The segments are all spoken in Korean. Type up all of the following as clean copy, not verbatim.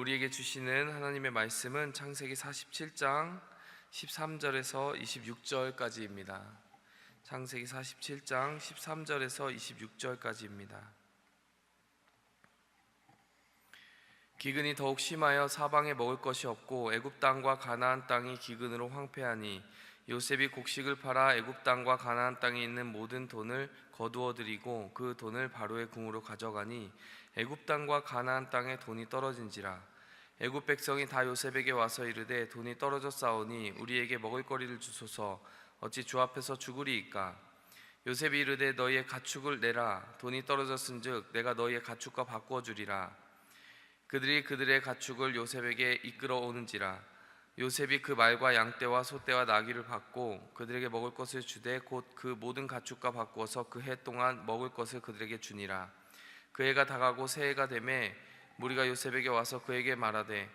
우리에게 주시는 하나님의 말씀은 창세기 47장 13절에서 26절까지입니다. 창세기 47장 13절에서 26절까지입니다. 기근이 더욱 심하여 사방에 먹을 것이 없고 애굽 땅과 가나안 땅이 기근으로 황폐하니 요셉이 곡식을 팔아 애굽 땅과 가나안 땅에 있는 모든 돈을 거두어 들이고 그 돈을 바로의 궁으로 가져가니 애굽 땅과 가나안 땅에 돈이 떨어진지라. 애굽 백성이 다 요셉에게 와서 이르되 돈이 떨어졌사오니 우리에게 먹을 거리를 주소서. 어찌 주 앞에서 죽으리이까? 요셉이 이르되 너희의 가축을 내라. 돈이 떨어졌은즉 내가 너희의 가축과 바꾸어 주리라. 그들이 그들의 가축을 요셉에게 이끌어 오는지라. 요셉이 그 말과 양떼와 소떼와 나귀를 받고 그들에게 먹을 것을 주되 곧 그 모든 가축과 바꾸어서 그 해 동안 먹을 것을 그들에게 주니라. 그 해가 다가고 새해가 되매 무리가 요셉에게 와서 그에게 말하되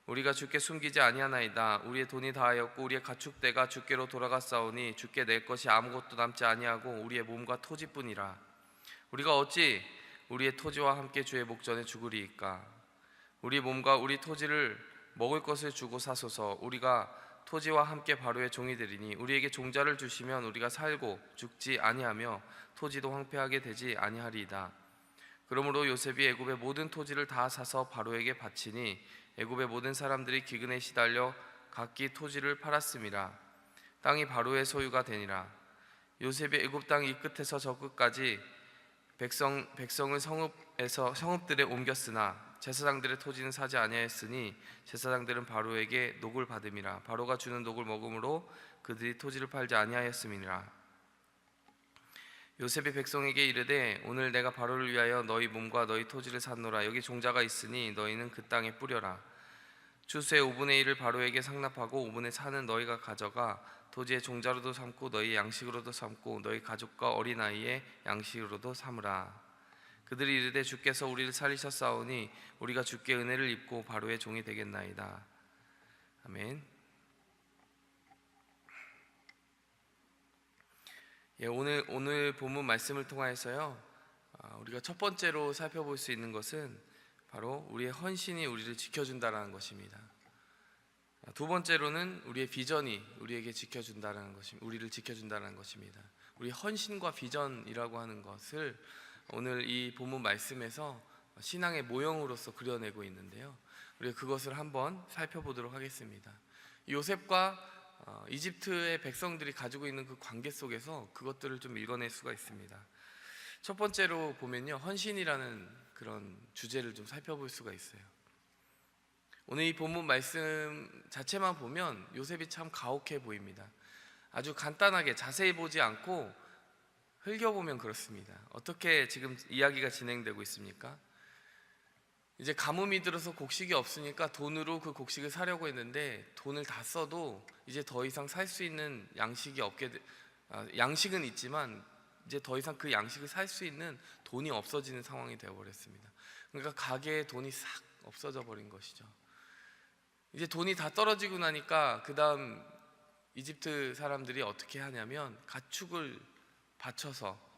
우리가 주께 숨기지 아니하나이다. 우리의 돈이 다하였고 우리의 가축대가 주께로 돌아갔사오니 주께 낼 것이 아무것도 남지 아니하고 우리의 몸과 토지뿐이라. 우리가 어찌 우리의 토지와 함께 주의 목전에 죽으리이까? 우리 몸과 우리 토지를 먹을 것을 주고 사소서. 우리가 토지와 함께 바로의 종이 되리니 우리에게 종자를 주시면 우리가 살고 죽지 아니하며 토지도 황폐하게 되지 아니하리이다. 그러므로 요셉이 애굽의 모든 토지를 다 사서 바로에게 바치니 애굽의 모든 사람들이 기근에 시달려 각기 토지를 팔았음이라. 땅이 바로의 소유가 되니라. 요셉이 애굽 땅 이 끝에서 저 끝까지 백성을 성읍들에 옮겼으나 제사장들의 토지는 사지 아니하였으니 제사장들은 바로에게 녹을 받음이라. 바로가 주는 녹을 먹음으로 그들이 토지를 팔지 아니하였음이니라. 요셉이 백성에게 이르되 오늘 내가 바로를 위하여 너희 몸과 너희 토지를 샀노라. 여기 종자가 있으니 너희는 그 땅에 뿌려라. 추수의 5분의 1을 바로에게 상납하고 5분의 4는 너희가 가져가 토지의 종자로도 삼고 너희 양식으로도 삼고 너희 가족과 어린아이의 양식으로도 삼으라. 그들이 이르되 주께서 우리를 살리셨사오니 우리가 주께 은혜를 입고 바로의 종이 되겠나이다. 아멘. 오늘 본문 말씀을 통하여서요, 우리가 첫 번째로 살펴볼 수 있는 것은 바로 우리의 헌신이 우리를 지켜준다는 것입니다. 두 번째로는 우리의 비전이 우리에게 우리를 지켜준다는 것입니다. 우리 헌신과 비전이라고 하는 것을 오늘 이 본문 말씀에서 신앙의 모형으로서 그려내고 있는데요, 우리가 그것을 한번 살펴보도록 하겠습니다. 요셉과 이집트의 백성들이 가지고 있는 그 관계 속에서 그것들을 좀 읽어낼 수가 있습니다. 첫 번째로 보면요, 헌신이라는 그런 주제를 좀 살펴볼 수가 있어요. 오늘 이 본문 말씀 자체만 보면 요셉이 참 가혹해 보입니다. 아주 간단하게 자세히 보지 않고 흘겨보면 그렇습니다. 어떻게 지금 이야기가 진행되고 있습니까? 이제 가뭄이 들어서 곡식이 없으니까 돈으로 그 곡식을 사려고 했는데 돈을 다 써도 이제 더 이상 살 수 있는 양식이 양식은 있지만 이제 더 이상 그 양식을 살 수 있는 돈이 없어지는 상황이 되어버렸습니다. 그러니까 가게에 돈이 싹 없어져 버린 것이죠. 이제 돈이 다 떨어지고 나니까 그 다음 이집트 사람들이 어떻게 하냐면 가축을 바쳐서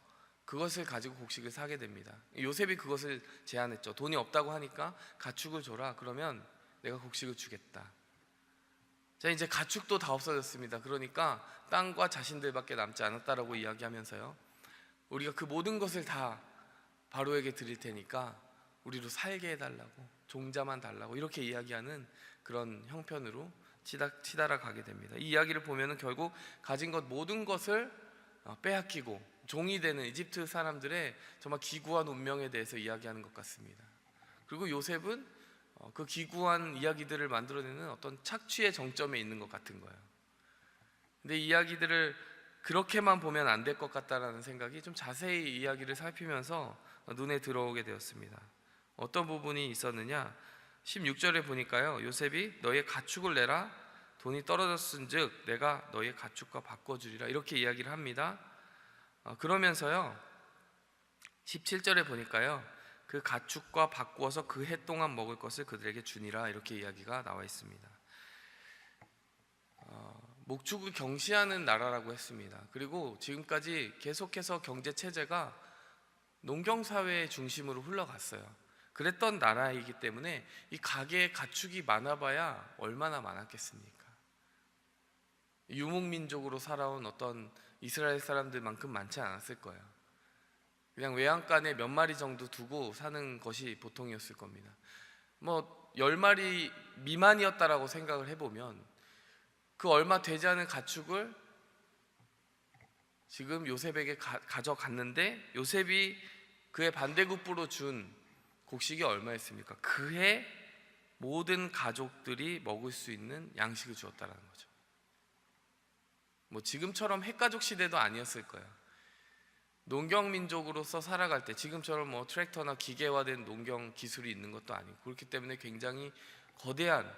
그것을 가지고 곡식을 사게 됩니다. 요셉이 그것을 제안했죠. 돈이 없다고 하니까 가축을 줘라. 그러면 내가 곡식을 주겠다. 자, 이제 가축도 다 없어졌습니다. 그러니까 땅과 자신들밖에 남지 않았다라고 이야기하면서요, 우리가 그 모든 것을 다 바로에게 드릴 테니까 우리로 살게 해달라고, 종자만 달라고 이렇게 이야기하는 그런 형편으로 치달아 가게 됩니다. 이 이야기를 보면은 결국 가진 것 모든 것을 빼앗기고 종이 되는 이집트 사람들의 정말 기구한 운명에 대해서 이야기하는 것 같습니다. 그리고 요셉은 그 기구한 이야기들을 만들어내는 어떤 착취의 정점에 있는 것 같은 거예요. 근데 이 이야기들을 그렇게만 보면 안 될 것 같다라는 생각이 좀 자세히 이야기를 살피면서 눈에 들어오게 되었습니다. 어떤 부분이 있었느냐? 16절에 보니까요, 요셉이 너희의 가축을 내라. 돈이 떨어졌은즉 내가 너희의 가축과 바꿔주리라. 이렇게 이야기를 합니다. 그러면서요, 17절에 보니까요, 그 가축과 바꾸어서 그 해 동안 먹을 것을 그들에게 주니라. 이렇게 이야기가 나와 있습니다. 목축을 경시하는 나라라고 했습니다. 그리고 지금까지 계속해서 경제 체제가 농경사회의 중심으로 흘러갔어요. 그랬던 나라이기 때문에 이 가계에 가축이 많아봐야 얼마나 많았겠습니까? 유목민족으로 살아온 어떤 이스라엘 사람들만큼 많지 않았을 거예요. 그냥 외양간에 몇 마리 정도 두고 사는 것이 보통이었을 겁니다. 뭐 10마리 미만이었다라고 생각을 해보면 그 얼마 되지 않은 가축을 지금 요셉에게 가져갔는데 요셉이 그의 반대급부로 준 곡식이 얼마였습니까? 그해 모든 가족들이 먹을 수 있는 양식을 주었다는 거죠. 뭐 지금처럼 핵가족 시대도 아니었을 거예요. 농경민족으로서 살아갈 때 지금처럼 뭐 트랙터나 기계화된 농경 기술이 있는 것도 아니고 그렇기 때문에 굉장히 거대한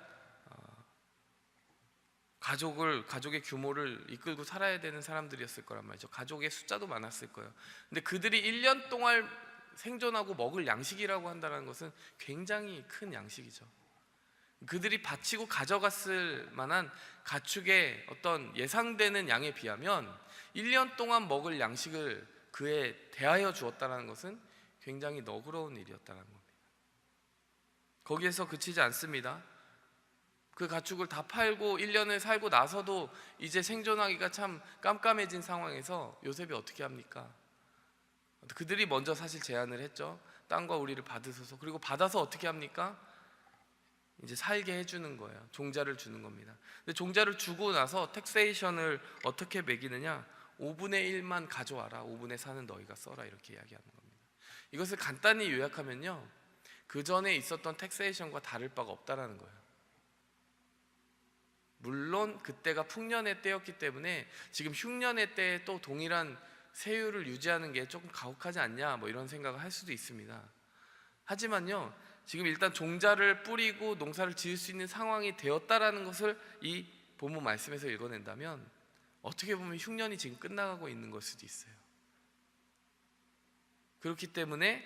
가족의 규모를 이끌고 살아야 되는 사람들이었을 거란 말이죠. 가족의 숫자도 많았을 거예요. 근데 그들이 1년 동안 생존하고 먹을 양식이라고 한다는 것은 굉장히 큰 양식이죠. 그들이 바치고 가져갔을 만한 가축의 어떤 예상되는 양에 비하면 1년 동안 먹을 양식을 그에 대하여 주었다는 것은 굉장히 너그러운 일이었다는 겁니다. 거기에서 그치지 않습니다. 그 가축을 다 팔고 1년을 살고 나서도 이제 생존하기가 참 깜깜해진 상황에서 요셉이 어떻게 합니까? 그들이 먼저 사실 제안을 했죠. 땅과 우리를 받으소서. 그리고 받아서 어떻게 합니까? 이제 살게 해주는 거예요. 종자를 주는 겁니다. 근데 종자를 주고 나서 텍세이션을 어떻게 매기느냐? 5분의 1만 가져와라. 5분의 4는 너희가 써라. 이렇게 이야기하는 겁니다. 이것을 간단히 요약하면요, 그 전에 있었던 텍세이션과 다를 바가 없다라는 거예요. 물론 그때가 풍년의 때였기 때문에 지금 흉년의 때에 또 동일한 세율을 유지하는 게 조금 가혹하지 않냐, 뭐 이런 생각을 할 수도 있습니다. 하지만요, 지금 일단 종자를 뿌리고 농사를 지을 수 있는 상황이 되었다라는 것을 이 본문 말씀에서 읽어낸다면 어떻게 보면 흉년이 지금 끝나가고 있는 걸 수도 있어요. 그렇기 때문에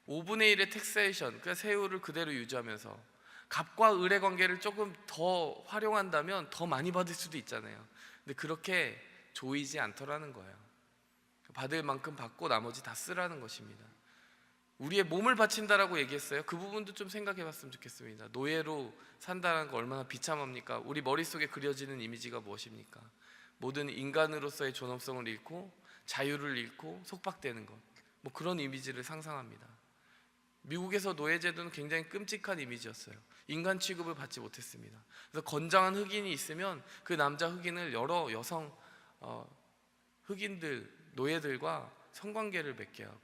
5분의 1의 텍세이션, 그러니까 세율을 그대로 유지하면서 갑과 을의 관계를 조금 더 활용한다면 더 많이 받을 수도 있잖아요. 근데 그렇게 조이지 않더라는 거예요. 받을 만큼 받고 나머지 다 쓰라는 것입니다. 우리의 몸을 바친다라고 얘기했어요. 그 부분도 좀 생각해 봤으면 좋겠습니다. 노예로 산다는 거 얼마나 비참합니까? 우리 머릿속에 그려지는 이미지가 무엇입니까? 모든 인간으로서의 존엄성을 잃고 자유를 잃고 속박되는 것, 뭐 그런 이미지를 상상합니다. 미국에서 노예제도는 굉장히 끔찍한 이미지였어요. 인간 취급을 받지 못했습니다. 그래서 건장한 흑인이 있으면 그 남자 흑인을 여러 여성 흑인들, 노예들과 성관계를 맺게 하고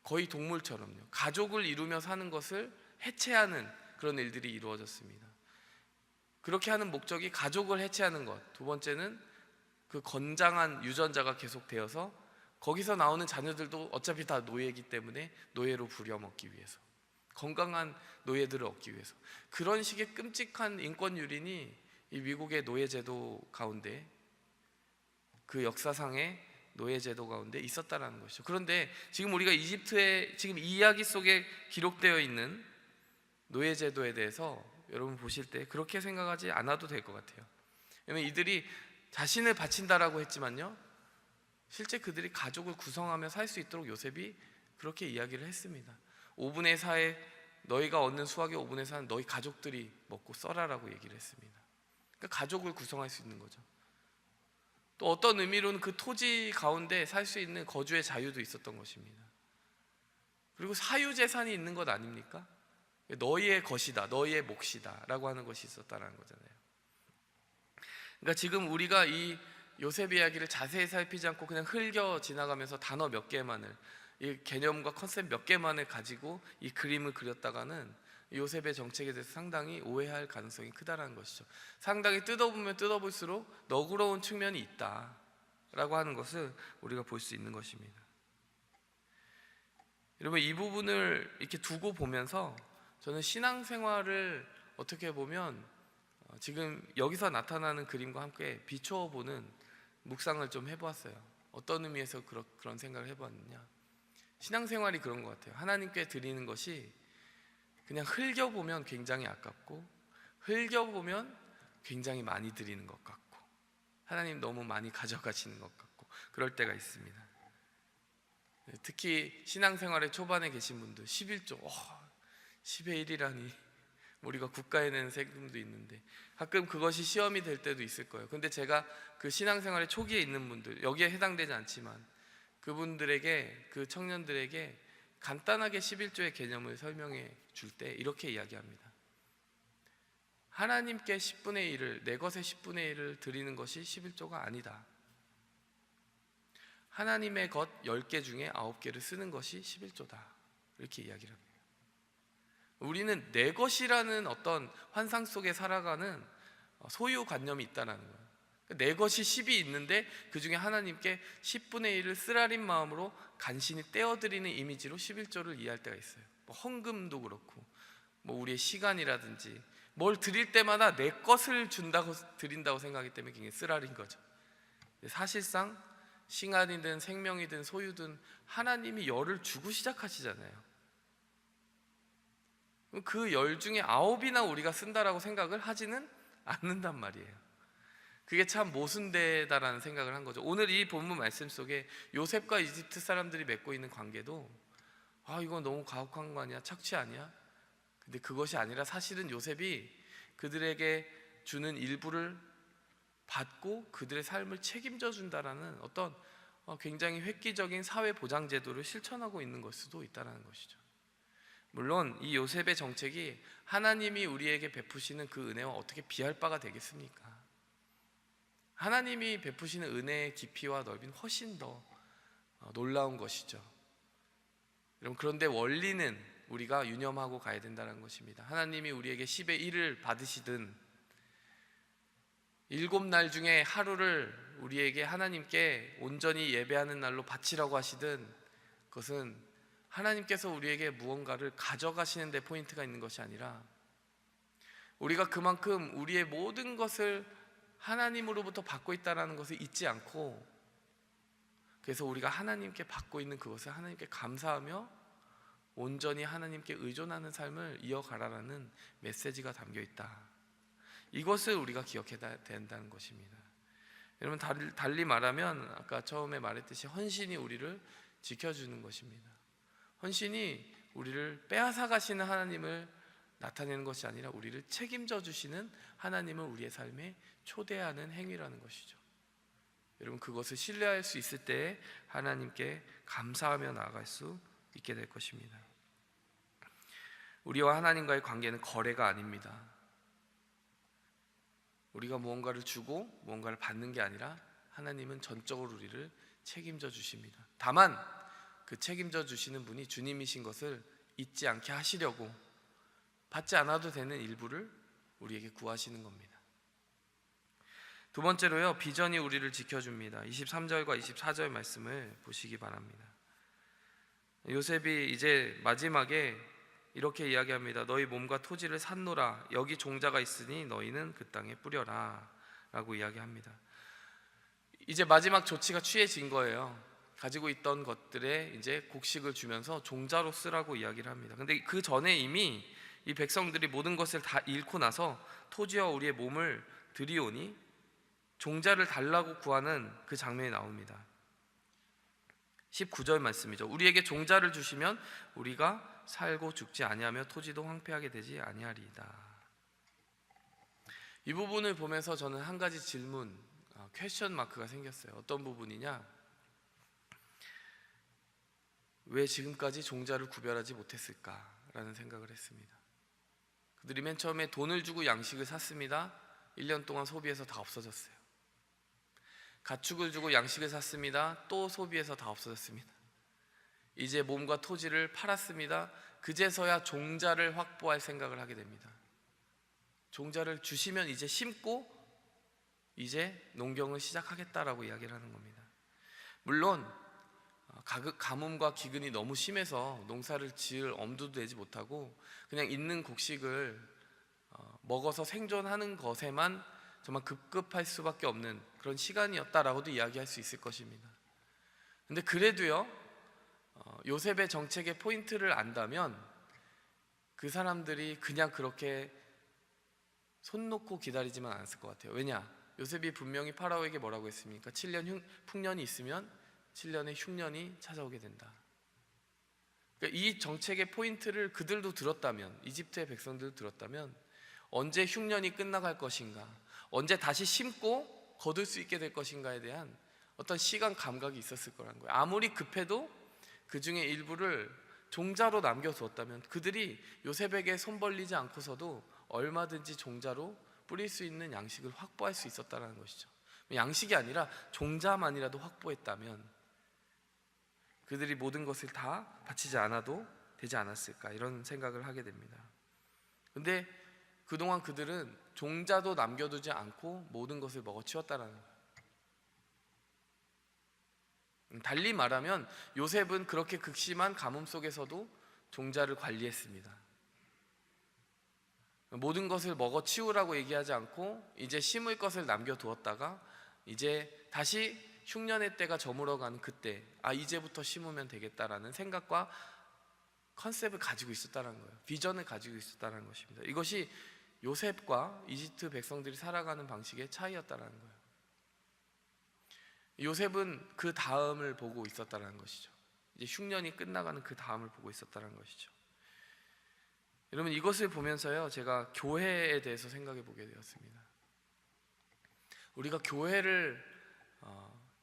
거의 동물처럼요, 가족을 이루며 사는 것을 해체하는 그런 일들이 이루어졌습니다. 그렇게 하는 목적이 가족을 해체하는 것, 두 번째는 그 건장한 유전자가 계속되어서 거기서 나오는 자녀들도 어차피 다 노예이기 때문에 노예로 부려먹기 위해서, 건강한 노예들을 얻기 위해서, 그런 식의 끔찍한 인권 유린이 이 미국의 노예제도 가운데, 그 역사상의 노예제도 가운데 있었다라는 것이죠. 그런데 지금 우리가 이집트의 지금 이 이야기 속에 기록되어 있는 노예제도에 대해서 여러분 보실 때 그렇게 생각하지 않아도 될 것 같아요. 왜냐하면 이들이 자신을 바친다라고 했지만요, 실제 그들이 가족을 구성하며 살 수 있도록 요셉이 그렇게 이야기를 했습니다. 5분의 4에 너희가 얻는 수확의 5분의 4는 너희 가족들이 먹고 써라라고 얘기를 했습니다. 그러니까 가족을 구성할 수 있는 거죠. 또 어떤 의미로는 그 토지 가운데 살 수 있는 거주의 자유도 있었던 것입니다. 그리고 사유재산이 있는 것 아닙니까? 너희의 것이다, 너희의 몫이다 라고 하는 것이 있었다는 거잖아요. 그러니까 지금 우리가 이 요셉 이야기를 자세히 살피지 않고 그냥 흘겨 지나가면서 단어 몇 개만을, 이 개념과 컨셉 몇 개만을 가지고 이 그림을 그렸다가는 요셉의 정책에 대해서 상당히 오해할 가능성이 크다라는 것이죠. 상당히 뜯어보면 뜯어볼수록 너그러운 측면이 있다라고 하는 것을 우리가 볼 수 있는 것입니다. 여러분, 이 부분을 이렇게 두고 보면서 저는 신앙생활을 어떻게 보면 지금 여기서 나타나는 그림과 함께 비추어보는 묵상을 좀 해보았어요. 어떤 의미에서 그런 생각을 해봤느냐, 신앙생활이 그런 것 같아요. 하나님께 드리는 것이 그냥 흘겨보면 굉장히 아깝고, 흘겨보면 굉장히 많이 드리는 것 같고, 하나님 너무 많이 가져가시는 것 같고, 그럴 때가 있습니다. 특히 신앙생활의 초반에 계신 분들 11조 10의 1이라니 우리가 국가에 내는 세금도 있는데 가끔 그것이 시험이 될 때도 있을 거예요. 근데 제가 그 신앙생활의 초기에 있는 분들, 여기에 해당되지 않지만 그분들에게, 그 청년들에게 간단하게 11조의 개념을 설명해 줄 때 이렇게 이야기합니다. 하나님께 10분의 1을, 내 것의 10분의 1을 드리는 것이 11조가 아니다. 하나님의 것 10개 중에 9개를 쓰는 것이 11조다. 이렇게 이야기를 합니다. 우리는 내 것이라는 어떤 환상 속에 살아가는 소유관념이 있다는 거예요. 내 것이 10이 있는데 그 중에 하나님께 10분의 1을 쓰라린 마음으로 간신히 떼어드리는 이미지로 11조를 이해할 때가 있어요. 헌금도 그렇고 우리의 시간이라든지 뭘 드릴 때마다 내 것을 드린다고 생각하기 때문에 굉장히 쓰라린 거죠. 사실상 싱안이든 생명이든 소유든 하나님이 열을 주고 시작하시잖아요. 그 열 중에 9이나 우리가 쓴다라고 생각을 하지는 않는단 말이에요. 그게 참 모순되다라는 생각을 한 거죠. 오늘 이 본문 말씀 속에 요셉과 이집트 사람들이 맺고 있는 관계도 이건 너무 가혹한 거 아니야? 착취 아니야? 근데 그것이 아니라 사실은 요셉이 그들에게 주는 일부를 받고 그들의 삶을 책임져 준다라는 어떤 굉장히 획기적인 사회 보장 제도를 실천하고 있는 걸 수도 있다는 것이죠. 물론 이 요셉의 정책이 하나님이 우리에게 베푸시는 그 은혜와 어떻게 비할 바가 되겠습니까? 하나님이 베푸시는 은혜의 깊이와 넓이는 훨씬 더 놀라운 것이죠. 여러분, 그런데 원리는 우리가 유념하고 가야 된다는 것입니다. 하나님이 우리에게 10의 1을 받으시든 7날 중에 하루를 우리에게 하나님께 온전히 예배하는 날로 바치라고 하시든 그것은 하나님께서 우리에게 무언가를 가져가시는 데 포인트가 있는 것이 아니라 우리가 그만큼 우리의 모든 것을 하나님으로부터 받고 있다는 것을 잊지 않고, 그래서 우리가 하나님께 받고 있는 그것을 하나님께 감사하며 온전히 하나님께 의존하는 삶을 이어가라라는 메시지가 담겨 있다. 이것을 우리가 기억해야 된다는 것입니다. 여러분, 달리 말하면 아까 처음에 말했듯이 헌신이 우리를 지켜주는 것입니다. 헌신이 우리를 빼앗아 가시는 하나님을 나타내는 것이 아니라 우리를 책임져 주시는 하나님을 우리의 삶에 초대하는 행위라는 것이죠. 여러분, 그것을 신뢰할 수 있을 때 하나님께 감사하며 나아갈 수 있게 될 것입니다. 우리와 하나님과의 관계는 거래가 아닙니다. 우리가 무언가를 주고 무언가를 받는 게 아니라 하나님은 전적으로 우리를 책임져 주십니다. 다만 그 책임져 주시는 분이 주님이신 것을 잊지 않게 하시려고 받지 않아도 되는 일부를 우리에게 구하시는 겁니다. 두 번째로요, 비전이 우리를 지켜줍니다. 23절과 24절 말씀을 보시기 바랍니다. 요셉이 이제 마지막에 이렇게 이야기합니다. 너희 몸과 토지를 샀노라. 여기 종자가 있으니 너희는 그 땅에 뿌려라 라고 이야기합니다. 이제 마지막 조치가 취해진 거예요. 가지고 있던 것들에 이제 곡식을 주면서 종자로 쓰라고 이야기를 합니다. 근데 그 전에 이미 이 백성들이 모든 것을 다 잃고 나서 토지와 우리의 몸을 드리오니 종자를 달라고 구하는 그 장면이 나옵니다. 19절 말씀이죠. 우리에게 종자를 주시면 우리가 살고 죽지 아니하며 토지도 황폐하게 되지 아니하리이다. 이 부분을 보면서 저는 한 가지 질문, 퀘스천 마크가 생겼어요. 어떤 부분이냐? 왜 지금까지 종자를 구별하지 못했을까라는 생각을 했습니다. 그들이 맨 처음에 돈을 주고 양식을 샀습니다. 1년 동안 소비해서 다 없어졌어요. 가축을 주고 양식을 샀습니다. 또 소비해서 다 없어졌습니다. 이제 몸과 토지를 팔았습니다. 그제서야 종자를 확보할 생각을 하게 됩니다. 종자를 주시면 이제 심고 이제 농경을 시작하겠다라고 이야기를 하는 겁니다. 물론 가뭄과 기근이 너무 심해서 농사를 지을 엄두도 내지 못하고 그냥 있는 곡식을 먹어서 생존하는 것에만 정말 급급할 수밖에 없는 그런 시간이었다라고도 이야기할 수 있을 것입니다. 근데 그래도요, 요셉의 정책의 포인트를 안다면 그 사람들이 그냥 그렇게 손 놓고 기다리지만 않았을 것 같아요. 왜냐? 요셉이 분명히 파라오에게 뭐라고 했습니까? 7년 풍년이 있으면 7년의 흉년이 찾아오게 된다. 그러니까 이 정책의 포인트를 그들도 들었다면, 이집트의 백성들도 들었다면 언제 흉년이 끝나갈 것인가, 언제 다시 심고 거둘 수 있게 될 것인가에 대한 어떤 시간 감각이 있었을 거라는 거예요. 아무리 급해도 그 중에 일부를 종자로 남겨두었다면 그들이 요셉에게 손 벌리지 않고서도 얼마든지 종자로 뿌릴 수 있는 양식을 확보할 수 있었다는 것이죠. 양식이 아니라 종자만이라도 확보했다면 그들이 모든 것을 다 바치지 않아도 되지 않았을까, 이런 생각을 하게 됩니다. 근데 그동안 그들은 종자도 남겨두지 않고 모든 것을 먹어치웠다라는 거예요. 달리 말하면 요셉은 그렇게 극심한 가뭄 속에서도 종자를 관리했습니다. 모든 것을 먹어치우라고 얘기하지 않고 이제 심을 것을 남겨두었다가 이제 다시 흉년의 때가 저물어가는 그때, 이제부터 심으면 되겠다라는 생각과 컨셉을 가지고 있었다는 거예요. 비전을 가지고 있었다는 것입니다. 이것이 요셉과 이집트 백성들이 살아가는 방식의 차이였다는 거예요. 요셉은 그 다음을 보고 있었다는 것이죠. 이제 흉년이 끝나가는 그 다음을 보고 있었다는 것이죠. 여러분, 이것을 보면서요, 제가 교회에 대해서 생각해 보게 되었습니다. 우리가 교회를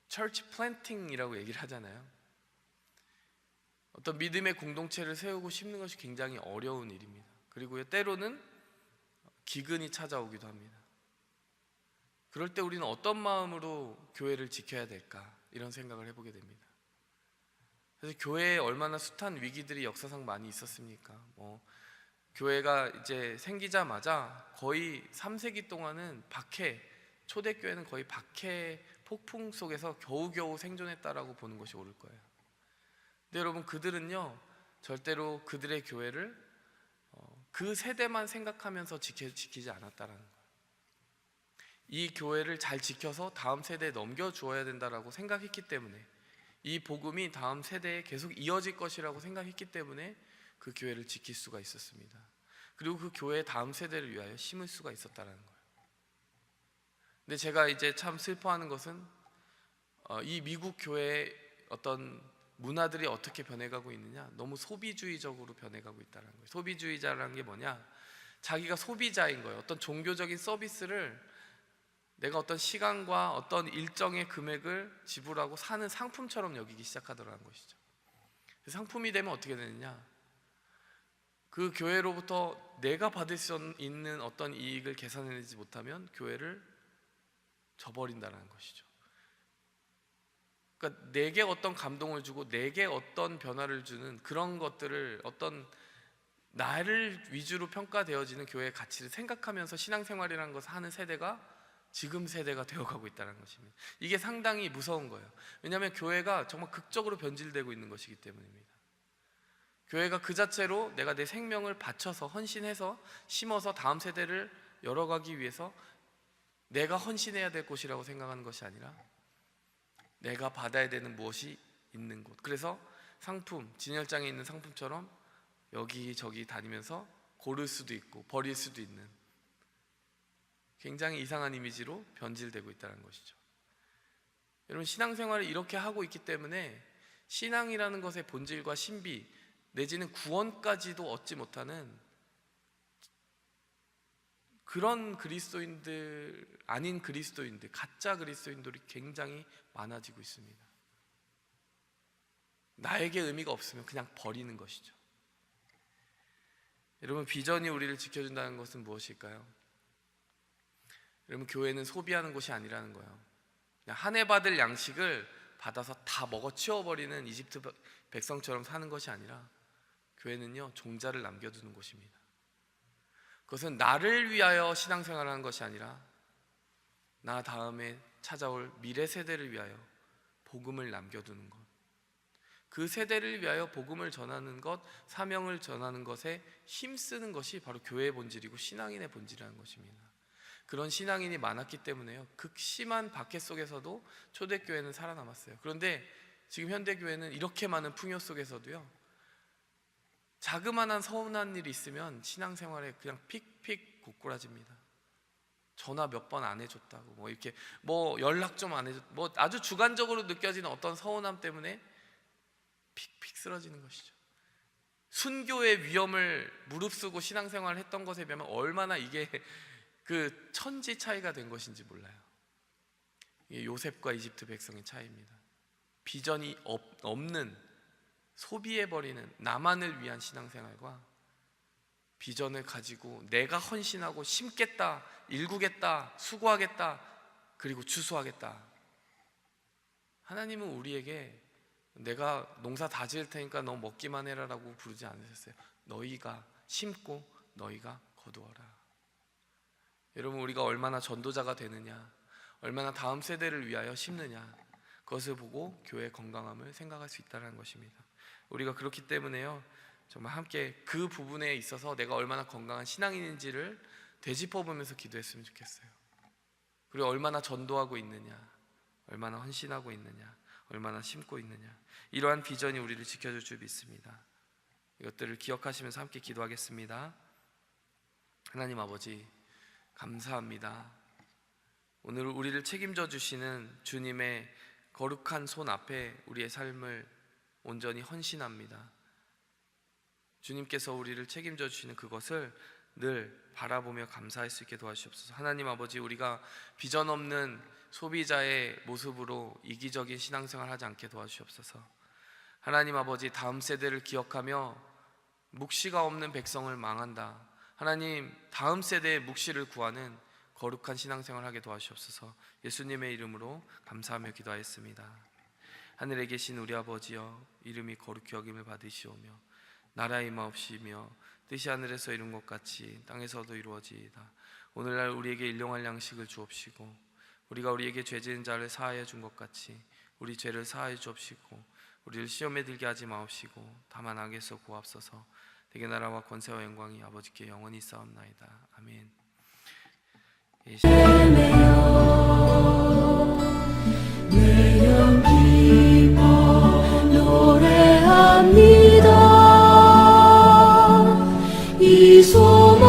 church planting이라고 얘기를 하잖아요. 어떤 믿음의 공동체를 세우고 심는 것이 굉장히 어려운 일입니다. 그리고 때로는 기근이 찾아오기도 합니다. 그럴 때 우리는 어떤 마음으로 교회를 지켜야 될까, 이런 생각을 해보게 됩니다. 그래서 교회에 얼마나 숱한 위기들이 역사상 많이 있었습니까? 교회가 이제 생기자마자 거의 3세기 동안은 초대교회는 거의 박해 폭풍 속에서 겨우겨우 생존했다라고 보는 것이 옳을 거예요. 근데 여러분, 그들은요 절대로 그들의 교회를 그 세대만 생각하면서 지키지 않았다라는 거예요. 이 교회를 잘 지켜서 다음 세대에 넘겨주어야 된다라고 생각했기 때문에, 이 복음이 다음 세대에 계속 이어질 것이라고 생각했기 때문에 그 교회를 지킬 수가 있었습니다. 그리고 그 교회의 다음 세대를 위하여 심을 수가 있었다는 거예요. 근데 제가 이제 참 슬퍼하는 것은 이 미국 교회의 어떤 문화들이 어떻게 변해가고 있느냐, 너무 소비주의적으로 변해가고 있다는 거예요. 소비주의자라는 게 뭐냐, 자기가 소비자인 거예요. 어떤 종교적인 서비스를 내가 어떤 시간과 어떤 일정의 금액을 지불하고 사는 상품처럼 여기기 시작하더라는 것이죠. 상품이 되면 어떻게 되느냐, 그 교회로부터 내가 받을 수 있는 어떤 이익을 계산해내지 못하면 교회를 저버린다는 것이죠. 그러니까 내게 어떤 감동을 주고 내게 어떤 변화를 주는 그런 것들을, 어떤 나를 위주로 평가되어지는 교회의 가치를 생각하면서 신앙생활이라는 것을 하는 세대가 지금 세대가 되어가고 있다는 것입니다. 이게 상당히 무서운 거예요. 왜냐하면 교회가 정말 극적으로 변질되고 있는 것이기 때문입니다. 교회가 그 자체로 내가 내 생명을 바쳐서 헌신해서 심어서 다음 세대를 열어가기 위해서 내가 헌신해야 될 곳이라고 생각하는 것이 아니라 내가 받아야 되는 무엇이 있는 곳, 그래서 상품, 진열장에 있는 상품처럼 여기저기 다니면서 고를 수도 있고 버릴 수도 있는 굉장히 이상한 이미지로 변질되고 있다는 것이죠. 여러분, 신앙생활을 이렇게 하고 있기 때문에 신앙이라는 것의 본질과 신비 내지는 구원까지도 얻지 못하는 그런 그리스도인들, 아닌 그리스도인들, 가짜 그리스도인들이 굉장히 많아지고 있습니다. 나에게 의미가 없으면 그냥 버리는 것이죠. 여러분, 비전이 우리를 지켜준다는 것은 무엇일까요? 여러분, 교회는 소비하는 곳이 아니라는 거예요. 그냥 한 해 받을 양식을 받아서 다 먹어치워버리는 이집트 백성처럼 사는 것이 아니라 교회는요, 종자를 남겨두는 곳입니다. 그것은 나를 위하여 신앙생활을 하는 것이 아니라 나 다음에 찾아올 미래 세대를 위하여 복음을 남겨두는 것, 그 세대를 위하여 복음을 전하는 것, 사명을 전하는 것에 힘쓰는 것이 바로 교회의 본질이고 신앙인의 본질이라는 것입니다. 그런 신앙인이 많았기 때문에요, 극심한 박해 속에서도 초대교회는 살아남았어요. 그런데 지금 현대교회는 이렇게 많은 풍요 속에서도요, 자그마한 서운한 일이 있으면 신앙생활에 그냥 픽픽 고꾸라집니다. 전화 몇 번 안 해줬다고, 뭐 이렇게 뭐 연락 좀 안 해줬, 뭐 아주 주관적으로 느껴지는 어떤 서운함 때문에 픽픽 쓰러지는 것이죠. 순교의 위험을 무릅쓰고 신앙생활을 했던 것에 비하면 얼마나 이게 그 천지 차이가 된 것인지 몰라요. 이게 요셉과 이집트 백성의 차이입니다. 비전이 없는, 소비해버리는 나만을 위한 신앙생활과 비전을 가지고 내가 헌신하고 심겠다, 일구겠다, 수고하겠다, 그리고 추수하겠다. 하나님은 우리에게 내가 농사 다 지을 테니까 너 먹기만 해라 라고 부르지 않으셨어요. 너희가 심고 너희가 거두어라. 여러분, 우리가 얼마나 전도자가 되느냐, 얼마나 다음 세대를 위하여 심느냐, 그것을 보고 교회의 건강함을 생각할 수 있다는 것입니다. 우리가 그렇기 때문에요, 정말 함께 그 부분에 있어서 내가 얼마나 건강한 신앙인인지를 되짚어보면서 기도했으면 좋겠어요. 그리고 얼마나 전도하고 있느냐, 얼마나 헌신하고 있느냐, 얼마나 심고 있느냐, 이러한 비전이 우리를 지켜줄 줄 믿습니다. 이것들을 기억하시면서 함께 기도하겠습니다. 하나님 아버지, 감사합니다. 오늘 우리를 책임져 주시는 주님의 거룩한 손 앞에 우리의 삶을 온전히 헌신합니다. 주님께서 우리를 책임져 주시는 그것을 늘 바라보며 감사할 수 있게 도와주시옵소서. 하나님 아버지, 우리가 비전 없는 소비자의 모습으로 이기적인 신앙생활 하지 않게 도와주시옵소서. 하나님 아버지, 다음 세대를 기억하며 묵시가 없는 백성을 망한다, 하나님 다음 세대의 묵시를 구하는 거룩한 신앙생활 하게 도와주시옵소서. 예수님의 이름으로 감사하며 기도하였습니다. 하늘에 계신 우리 아버지여, 이름이 거룩히 여김을 받으시오며 나라의 임하옵시며 뜻이 하늘에서 이룬 것 같이 땅에서도 이루어지이다. 오늘날 우리에게 일용할 양식을 주옵시고 우리가 우리에게 죄 지은 자를 사하여 준 것 같이 우리 죄를 사하여 주옵시고 우리를 시험에 들게 하지 마옵시고 다만 악에서 구하옵소서. 대개 나라와 권세와 영광이 아버지께 영원히 있사옵나이다. 아멘. 내 영 기뻐 노래합니다. 이 소망